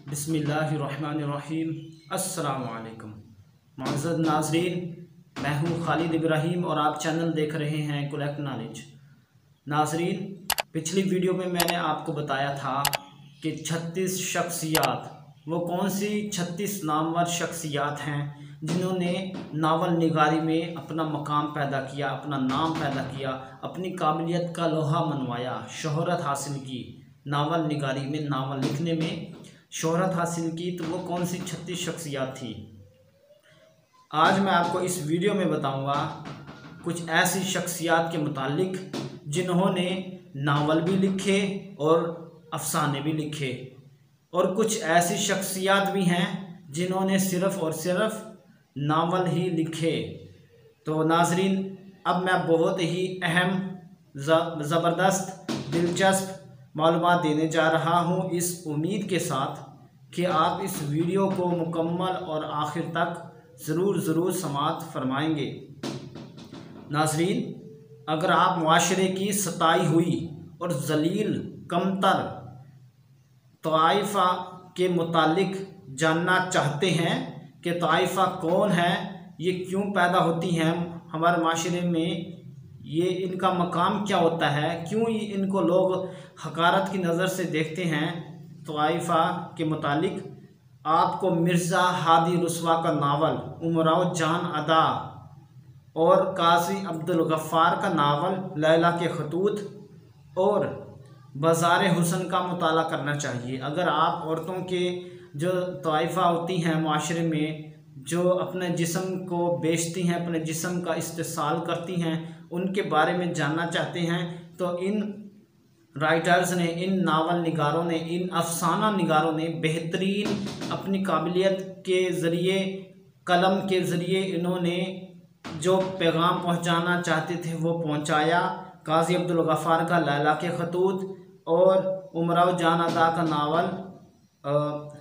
बिस्मिल्लाहिर्रहमानिर्रहीम। अस्सलामु अलैकुम मुअज़्ज़ज़ नाज़रीन, मैं हूँ खालिद इब्राहिम और आप चैनल देख रहे हैं कलेक्ट नॉलेज। नाज़रीन, पिछली वीडियो में मैंने आपको बताया था कि 36 शख्सियात, वो कौन सी 36 नामवर शख्सियात हैं जिन्होंने नावल निगारी में अपना मकाम पैदा किया, अपना नाम पैदा किया, अपनी काबिलियत का लोहा मनवाया, शोहरत हासिल की, नावल निगारी में, नावल लिखने में शोहरत हासिल की। तो वो कौन सी 36 शख्सियात थी, आज मैं आपको इस वीडियो में बताऊंगा कुछ ऐसी शख्सियात के मुतालिक जिन्होंने नावल भी लिखे और अफसाने भी लिखे, और कुछ ऐसी शख्सियात भी हैं जिन्होंने सिर्फ़ और सिर्फ नावल ही लिखे। तो नाज़रीन, अब मैं बहुत ही अहम, ज़बरदस्त, दिलचस्प मालूमात देने जा रहा हूँ, इस उम्मीद के साथ कि आप इस वीडियो को मुकम्मल और आखिर तक ज़रूर समाअत फरमाएंगे। नाज़रीन, अगर आप मुआशरे की सताई हुई और जलील कमतर तवाइफ़ा के मुतालिक जानना चाहते हैं कि तवाइफ़ा कौन है, ये क्यों पैदा होती हैं हमारे माशरे में, ये इनका मकाम क्या होता है, क्यों इनको लोग हकारत की नज़र से देखते हैं, तवाइफ़ा के मुतालिक आपको मिर्ज़ा हादी रुस्वा का नावल, उमराव जान अदा और काजी अब्दुल गफ़्फ़ार का नावल लैला के खतूत और बाज़ार हुस्न का मुताला करना चाहिए। अगर आप औरतों के जो तवाइफ़ा होती हैं माशरे में, जो अपने जिस्म को बेचती हैं, अपने जिस्म का इस्तेसाल करती हैं, उनके बारे में जानना चाहते हैं, तो इन राइटर्स ने, इन नावल निगारों ने, इन अफसाना निगारों ने बेहतरीन अपनी काबिलियत के ज़रिए, कलम के ज़रिए इन्होंने जो पैगाम पहुंचाना चाहते थे वो पहुंचाया। काजी अब्दुल गफ़्फ़ार का लैला के खतूत और उमराव जान अदा का नावल,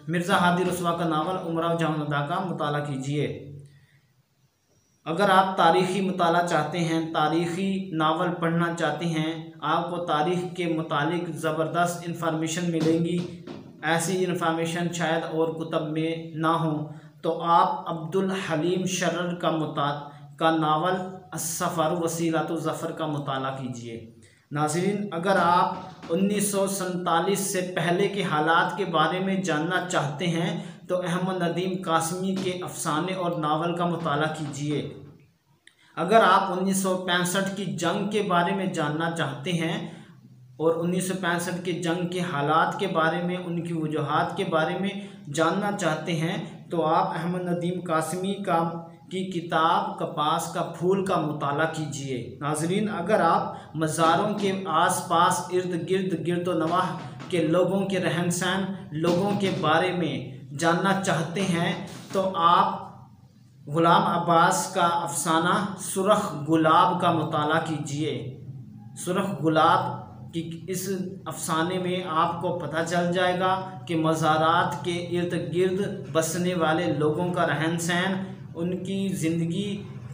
मिर्ज़ा हादी रुस्वा का नावल उमराव जान अदा का मुताला कीजिए। अगर आप तारीख़ी मुताला चाहते हैं, तारीख़ी नावल पढ़ना चाहते हैं, आपको तारीख़ के मुतालिक ज़बरदस्त इन्फॉर्मेशन मिलेंगी, ऐसी इन्फॉर्मेशन शायद और कुतब में ना हो, तो आप अब्दुल हलीम शर्र का नावल अस्सफ़र वसीलतु ज़फ़र का मुताला कीजिए। नाज़रीन, अगर आप 1947 से पहले के हालात के बारे में जानना चाहते हैं तो अहमद नदीम कासमी के अफसाने और नावल का मुताला कीजिए। अगर आप 1965 की जंग के बारे में जानना चाहते हैं और 1965 के जंग के हालात के बारे में, उनकी वजूहात के बारे में जानना चाहते हैं, तो आप अहमद नदीम कासमी की किताब कपास का फूल का मुताला कीजिए। नाज़रीन, अगर आप मज़ारों के आसपास, इर्द गिर्द, गिरदो नवाह के लोगों के रहन सहन, लोगों के बारे में जानना चाहते हैं, तो आप ग़ुलाम अब्बास का अफसाना सुरख गुलाब का मुताला कीजिए। सुरख गुलाब कि इस अफसाने में आपको पता चल जाएगा कि मज़ारात के इर्द गिर्द बसने वाले लोगों का रहन सहन, उनकी ज़िंदगी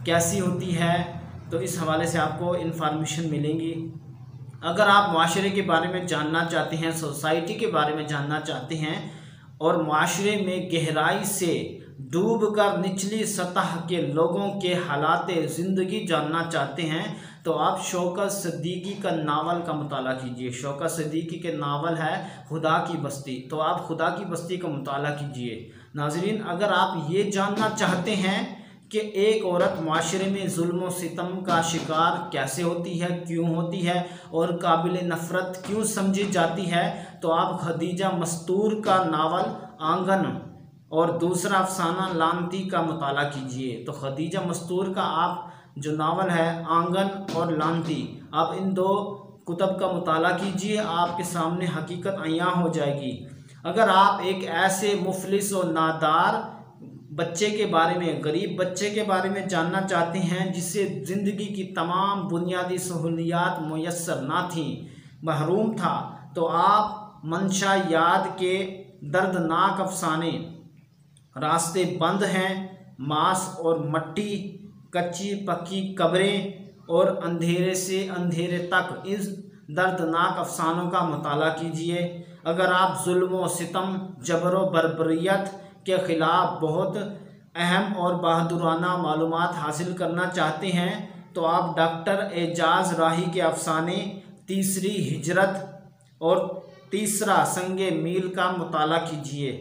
कैसी होती है, तो इस हवाले से आपको इन्फॉर्मेशन मिलेंगी। अगर आप माशरे के बारे में जानना चाहते हैं, सोसाइटी के बारे में जानना चाहते हैं और माशरे में गहराई से डूबकर निचली सतह के लोगों के हालात ज़िंदगी जानना चाहते हैं, तो आप शौकत सिद्दीकी का नावल का मुताला कीजिए। शौकत सिद्दीकी के नावल है खुदा की बस्ती, तो आप खुदा की बस्ती का मुताला कीजिए। नाज़रीन, अगर आप ये जानना चाहते हैं कि एक औरत माशरे में जुल्म व सितम का शिकार कैसे होती है, क्यों होती है और काबिल नफ़रत क्यों समझी जाती है, तो आप खदीजा मस्तूर का नावल आंगन और दूसरा अफसाना लानती का मुताला कीजिए। तो खदीजा मस्तूर का आप जो नावल है आंगन और लानती, आप इन दो कुतब का मुताला कीजिए, आपके सामने हकीकत अयां हो जाएगी। अगर आप एक ऐसे मुफलिस और नादार बच्चे के बारे में, गरीब बच्चे के बारे में जानना चाहते हैं जिससे ज़िंदगी की तमाम बुनियादी सहूलियात मुयस्सर ना थी, महरूम था, तो आप मंशा याद के दर्दनाक अफसाने रास्ते बंद हैं, मांस और मट्टी, कच्ची पक्की कब्रें और अंधेरे से अंधेरे तक, इस दर्दनाक अफसानों का मुताला कीजिए। अगर आप जुल्म व सितम, जबर व बर्बरियत के ख़िलाफ़ बहुत अहम और बहादुराना मालूमात हासिल करना चाहते हैं तो आप डॉक्टर एजाज राही के अफसाने तीसरी हिजरत और तीसरा संगे मील का मुताला कीजिए।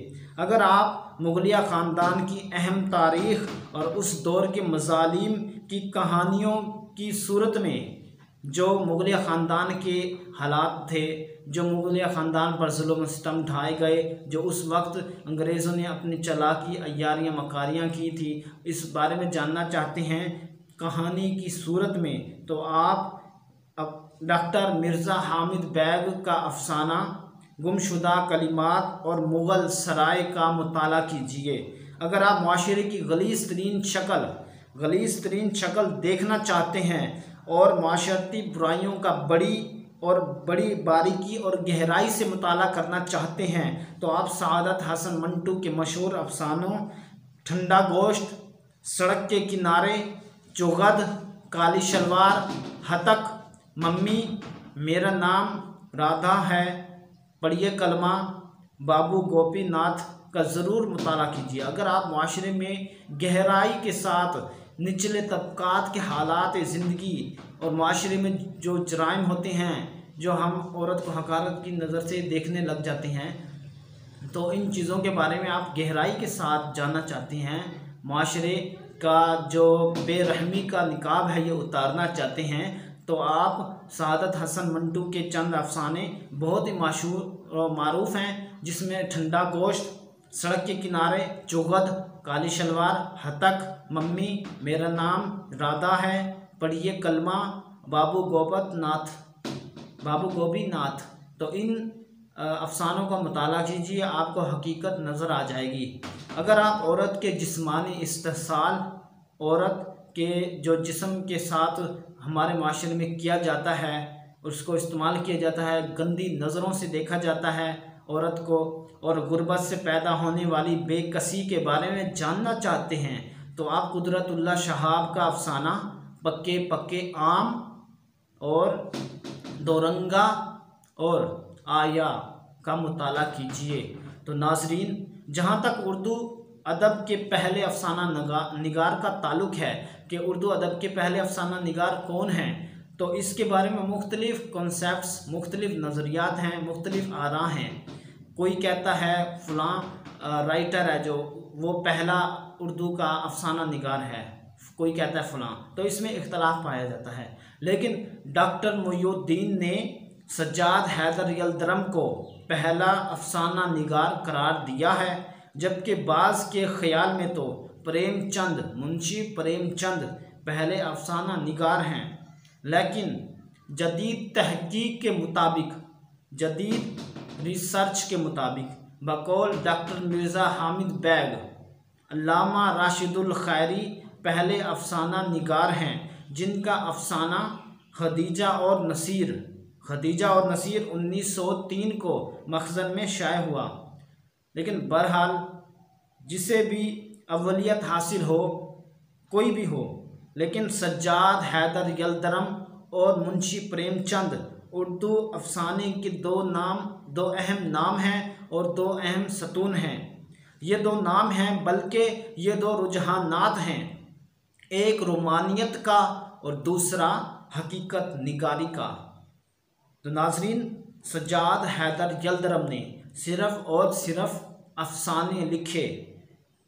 अगर आप मुगलिया ख़ानदान की अहम तारीख़ और उस दौर के मज़ालिम की कहानियों की सूरत में जो मुगलिया ख़ानदान के हालात थे, जो मुगलिया ख़ानदान पर जुल्म सितम ढाए गए, जो उस वक्त अंग्रेज़ों ने अपनी चालाकी, अय्यारियाँ, मकारियाँ की थी, इस बारे में जानना चाहते हैं कहानी की सूरत में, तो आप डॉक्टर मिर्ज़ा हामिद बैग का अफसाना गुमशुदा कलिमात और मुग़ल सराय का मुताला कीजिए। अगर आप माशरे की गलीज़ तरीन शक्ल देखना चाहते हैं और माशरती बुराइयों का बड़ी बारीकी और गहराई से मुताला करना चाहते हैं तो आप सआदत हसन मंटू के मशहूर अफसानों ठंडा गोश्त, सड़क के किनारे, चौगद, काली शलवार, हतक, मम्मी, मेरा नाम राधा है, पढ़िए कलमा, बाबू गोपीनाथ का ज़रूर मुताला कीजिए। अगर आप माशरे में गहराई के साथ निचले तबकात के हालात ज़िंदगी और माशरे में जो जराइम होते हैं, जो हम औरत को हकारत की नज़र से देखने लग जाते हैं, तो इन चीज़ों के बारे में आप गहराई के साथ जानना चाहते हैं, माशरे का जो बेरहमी का निकाब है ये उतारना चाहते हैं, तो आप सआदत हसन मंटू के चंद अफसाने बहुत ही मशहूर और मारूफ़ हैं, जिसमें ठंडा गोश्त, सड़क के किनारे, चौगद, काली शलवार, हतक, मम्मी, मेरा नाम राधा है, पढ़िए कलमा, बाबू गोपीनाथ। तो इन अफसानों का मुताला कीजिए, आपको हकीकत नज़र आ जाएगी। अगर आप औरत के जिस्मानी इस्तेहसाल, औरत के जो जिस्म के साथ हमारे माशरे में किया जाता है, उसको इस्तेमाल किया जाता है, गंदी नज़रों से देखा जाता है औरत को, और गुर्बत से पैदा होने वाली बेकसी के बारे में जानना चाहते हैं तो आप कुदरतुल्लाह शहाब का अफसाना पक्के पक्के आम और दोरंगा और आया का मुताला कीजिए। तो नाज़रीन, जहाँ तक उर्दू अदब के पहले अफसाना निगार का ताल्लुक़ है कि उर्दू अदब के पहले अफसाना निगार कौन हैं, तो इसके बारे में मुख्तलिफ़ कॉन्सेप्ट्स, मुख्तलिफ़ नज़रियात हैं, मुख्तलिफ़ आरा हैं। कोई कहता है फ़लाँ राइटर है जो वो पहला उर्दू का अफसाना निगार है, कोई कहता है फ़लाँ, तो इसमें इख्तलाफ पाया जाता है। लेकिन डॉक्टर मुइनुद्दीन ने सज्जाद हैदर यलदरम को पहला अफसाना निगार करार दिया है, जबकि बाज़ के ख़्याल में तो मुंशी प्रेमचंद पहले अफसाना निगार हैं। लेकिन जदीद तहकीक के मुताबिक, जदीद रिसर्च के मुताबिक, बकौल डॉक्टर मिर्ज़ा हामिद बैग, अल्लामा राशिदुल खैरी पहले अफसाना निगार हैं, जिनका अफसाना खदीजा और नसीर 1903 को मखज़न में शाये हुआ। लेकिन बहरहाल जिसे भी अव्वलियत हासिल हो, कोई भी हो, लेकिन सज्जाद हैदर यलदरम और मुंशी प्रेमचंद उर्दू अफसाने के दो अहम नाम हैं और दो अहम सतून हैं। ये दो नाम हैं, बल्कि ये दो रुझानात हैं, एक रोमानियत का और दूसरा हकीकत निगारी का। तो नाज़रीन, सज्जाद हैदर यलदरम ने सिर्फ़ और सिर्फ अफसाने लिखे,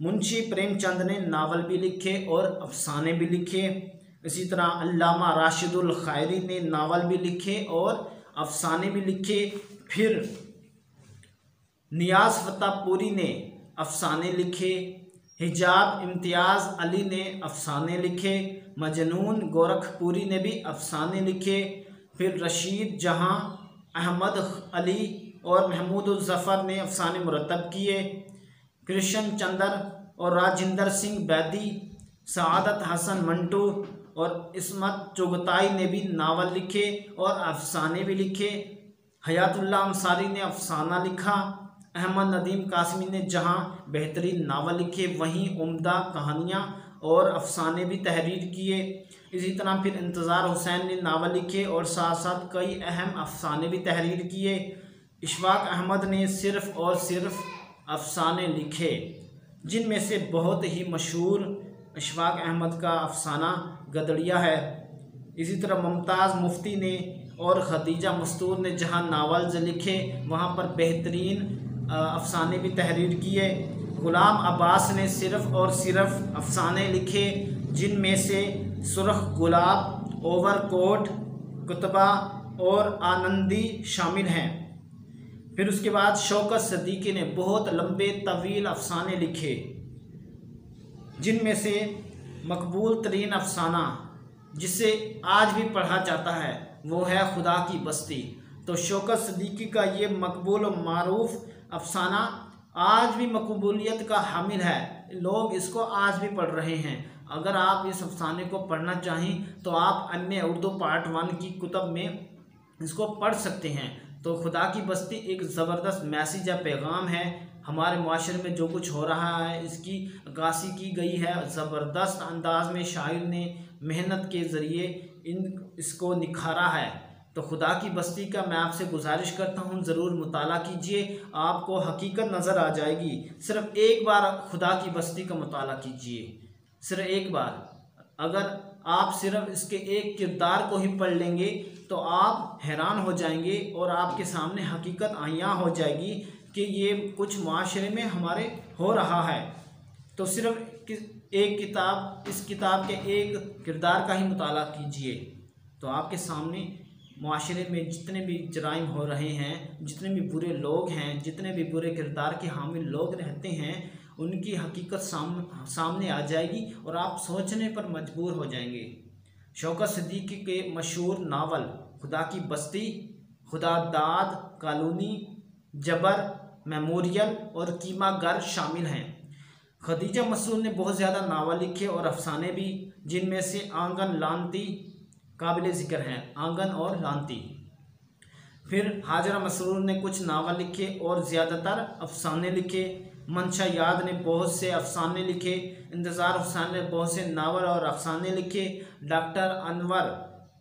मुंशी प्रेमचंद ने नावल भी लिखे और अफसाने भी लिखे। इसी तरह अल्लामा राशिदुल खैरी ने नावल भी लिखे और अफसाने भी लिखे। फिर नियाज़ फतेहपुरी ने अफसाने लिखे, हिजाब इम्तियाज़ अली ने अफसाने लिखे, मजनून गोरखपुरी ने भी अफसाने लिखे। फिर रशीद जहां, अहमद अली और महमूद ज़फ़र ने अफसाने मुरतब किए। कृष्ण चंद्र और राजिंदर सिंह बैदी, सआदत हसन मंटू और इस्मत चुगताई ने भी नावल लिखे और अफसाने भी लिखे। हयातुल्लाह अंसारी ने अफसाना लिखा। अहमद नदीम कासमी ने जहां बेहतरीन नावल लिखे, वहीं उम्दा कहानियाँ और अफसाने भी तहरीर किए। इसी तरह फिर इंतज़ार हुसैन ने नावल लिखे और साथ साथ कई अहम अफसाने भी तहरीर किए। इशफाक अहमद ने सिर्फ़ और सिर्फ अफसाने लिखे, जिनमें से बहुत ही मशहूर इशफाक अहमद का अफसाना गदड़िया है। इसी तरह मुमताज़ मुफ्ती ने और खदीजा मस्तूर ने जहाँ नावल्स लिखे वहाँ पर बेहतरीन अफसाने भी तहरीर किए। ग़ुलाम अब्बास ने सिर्फ़ और सिर्फ अफसाने लिखे, जिनमें से सुर्ख गुलाब, ओवरकोट, कुतबा और आनंदी शामिल हैं। फिर उसके बाद शौकत सदीकी ने बहुत लंबे तवील अफसाने लिखे, जिनमें से मकबूल तरीन अफसाना जिसे आज भी पढ़ा जाता है वो है खुदा की बस्ती। तो शौकत सदीकी का ये मकबूल और मारूफ अफसाना आज भी मकबूलियत का हामिल है, लोग इसको आज भी पढ़ रहे हैं। अगर आप इस अफसाने को पढ़ना चाहें तो आप अन्य उर्दू पार्ट 1 की कुतब में इसको पढ़ सकते हैं। तो खुदा की बस्ती एक ज़बरदस्त मैसेज या पैगाम है, हमारे माशरे में जो कुछ हो रहा है इसकी अक्कासी की गई है। ज़बरदस्त अंदाज में शायर ने मेहनत के ज़रिए इसको निखारा है। तो खुदा की बस्ती का मैं आपसे गुजारिश करता हूँ ज़रूर मुताला कीजिए, आपको हकीकत नज़र आ जाएगी। सिर्फ़ एक बार खुदा की बस्ती का मुताला कीजिए, सिर्फ एक बार। अगर आप सिर्फ इसके एक किरदार को ही पढ़ लेंगे तो आप हैरान हो जाएंगे और आपके सामने हकीकत आयां हो जाएगी कि ये कुछ माशरे में हमारे हो रहा है। तो सिर्फ एक किताब, इस किताब के एक किरदार का ही मुताला कीजिए तो आपके सामने माशरे में जितने भी जराइम हो रहे हैं, जितने भी बुरे लोग हैं, जितने भी बुरे किरदार के हामिल लोग रहते हैं, उनकी हकीकत सामने आ जाएगी और आप सोचने पर मजबूर हो जाएंगे। शौकत सदीकी के मशहूर नावल खुदा की बस्ती, खुदा दाद, कॉलोनी, जबर, मेमोरियल और कीमा गर शामिल हैं। खदीजा मस्तूर ने बहुत ज़्यादा नावल लिखे और अफसाने भी, जिनमें से आंगन लानती काबिल ज़िक्र हैं, आंगन और लानती। फिर हाजरा मसरूर ने कुछ नावल लिखे और ज़्यादातर अफसाने लिखे। मंशा याद ने बहुत से अफसाने लिखे। इंतज़ार हुसैन ने बहुत से नावल और अफसाने लिखे। डॉक्टर अनवर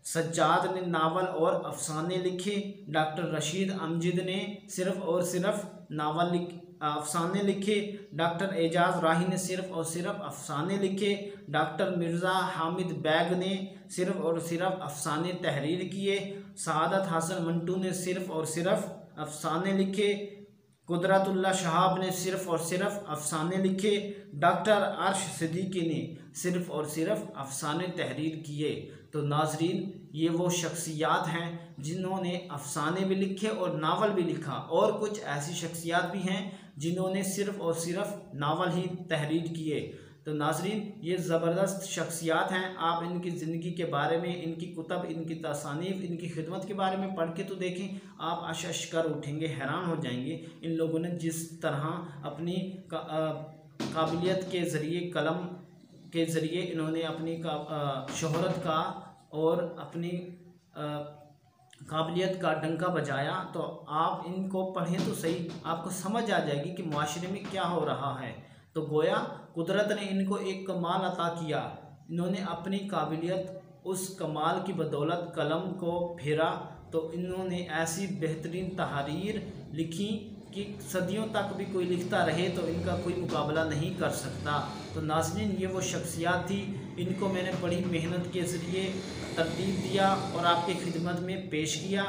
सज्जाद ने नावल और अफसाने लिखे। डॉक्टर रशीद अमजद ने सिर्फ़ और सिर्फ नावल अफसाने लिखे। डॉक्टर एजाज राही ने सिर्फ़ और सिर्फ अफसाने लिखे। डॉक्टर मिर्ज़ा हामिद बैग ने सिर्फ़ और सिर्फ अफसाने तहरीर किए। सआदत हसन मंटू ने सिर्फ़ और सिर्फ अफसाने लिखे। कुदरतुल्लाह शहाब ने सिर्फ़ और सिर्फ अफसाने लिखे। डॉक्टर अर्श सिद्दीकी ने सिर्फ़ और सिर्फ अफसाने तहरीर किए। तो नाजरीन, ये वो शख्सियात हैं जिन्होंने अफसाने भी लिखे और नावल भी लिखा, और कुछ ऐसी शख्सियात भी हैं जिन्होंने सिर्फ़ और सिर्फ नावल ही तहरीर किए। तो नाजरीन, ये ज़बरदस्त शख्सियात हैं, आप इनकी ज़िंदगी के बारे में, इनकी कुतब, इनकी तसानीफ़, इनकी खिदमत के बारे में पढ़ के तो देखें, आप अशश कर उठेंगे, हैरान हो जाएंगे। इन लोगों ने जिस तरह अपनी काबिलियत के ज़रिए, कलम के ज़रिए इन्होंने अपनी शोहरत का और अपनी काबिलियत का डंका बजाया, तो आप इनको पढ़ें तो सही, आपको समझ आ जाएगी कि माशरे में क्या हो रहा है। तो गोया कुदरत ने इनको एक कमाल अता किया, इन्होंने अपनी काबिलियत, उस कमाल की बदौलत कलम को फेरा, तो इन्होंने ऐसी बेहतरीन तहरीर लिखी कि सदियों तक भी कोई लिखता रहे तो इनका कोई मुकाबला नहीं कर सकता। तो नाज़रीन, ये वो शख्सियात थी, इनको मैंने बड़ी मेहनत के ज़रिए तरतीब दिया और आपकी खिदमत में पेश किया,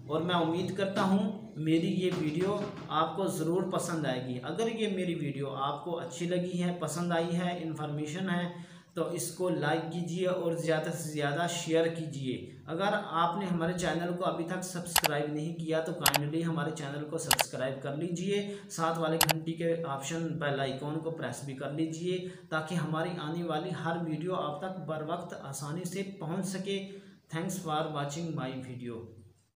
और मैं उम्मीद करता हूँ मेरी ये वीडियो आपको ज़रूर पसंद आएगी। अगर ये मेरी वीडियो आपको अच्छी लगी है, पसंद आई है, इन्फॉर्मेशन है, तो इसको लाइक कीजिए और ज़्यादा से ज़्यादा शेयर कीजिए। अगर आपने हमारे चैनल को अभी तक सब्सक्राइब नहीं किया तो काइंडली हमारे चैनल को सब्सक्राइब कर लीजिए, साथ वाले घंटी के ऑप्शन बेल आइकॉन को प्रेस भी कर लीजिए, ताकि हमारी आने वाली हर वीडियो आप तक बर वक्त आसानी से पहुंच सके। Thanks for watching my video.